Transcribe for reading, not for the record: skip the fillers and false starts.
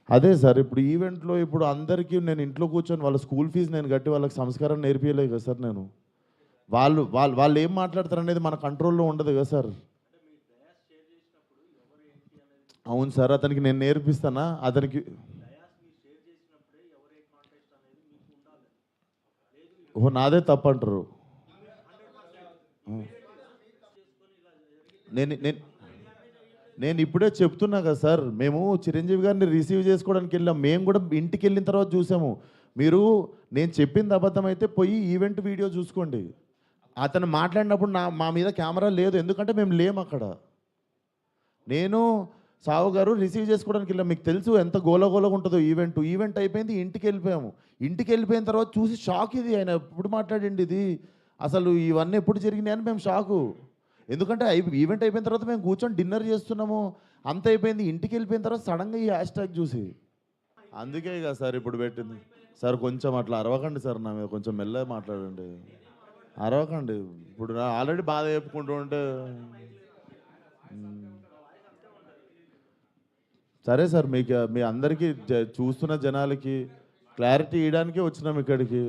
అదే సార్ ఇప్పుడు ఈవెంట్‌లో ఇప్పుడు అందరికీ నేను ఇంట్లో కూర్చొని వాళ్ళ స్కూల్ ఫీజు నేను కట్టి వాళ్ళకి సంస్కారం నేర్పియలేదు కదా సార్ నేను. వాళ్ళు ఏం మాట్లాడతారనేది మన కంట్రోల్‌లో ఉండదు కదా సార్. అవును సార్. అతనికి నేను నేర్పిస్తానా? అతనికి ఓహో! నాదే తప్పంటారు. హ్మ్. నేను నేను నేనిప్పుడే చెప్తున్నా కదా సార్. మేము చిరంజీవి గారిని రిసీవ్ చేసుకోవడానికెళ్ళాం. మేము గూడా ఇంటికెళ్ళిన తర్వాత చూసాము. మీరు నేను చెప్పింది అబద్ధమైతే పోయి ఈవెంట్ వీడియో చూసుకోండి. అతను మాట్లాడినప్పుడు మా మీద కెమెరా లేదు. ఎందుకంటే మేము లేమక్కడ. నేను, సావు గారు రిసీవ్ చేసుకోవడానికెళ్ళాం. మీకు తెలుసు ఎంత గోలగోలగా ఉంటదో ఈవెంటు. ఈవెంట్ అయిపోయింది. ఇంటికెళ్ళిపోయాము. ఇంటికెళ్ళిపోయిన తర్వాత చూసి షాక్ ఇది. ఆయన ఎప్పుడు మాట్లాడిండు ఇది? అసలు ఇవన్నీ ఎప్పుడు జరిగినాయని మేము షాకు. ఎందుకంటే ఈవెంట్ అయిపోయిన తర్వాత మేము కూర్చొని డిన్నర్ చేస్తున్నాము. అంత అయిపోయింది. ఇంటికెళ్ళిపోయిన తర్వాత సడెన్‌గా ఈ హ్యాష్‌ట్యాగ్ చూసి. అందుకే కదా సార్ ఇప్పుడు పెట్టింది. సార్ కొంచెం అట్లా అరవకండి సార్ నా మీద. కొంచెం మెల్లగా మాట్లాడండి. అరవకండి. ఇప్పుడు ఆల్రెడీ బాధ చెప్పుకుంటూ ఉంటే హ్మ్. సరే సార్ మీకు మీ అందరికీ చూస్తున్న జనాలకి క్లారిటీ ఇయడానికే వచ్చినాం ఇక్కడికి.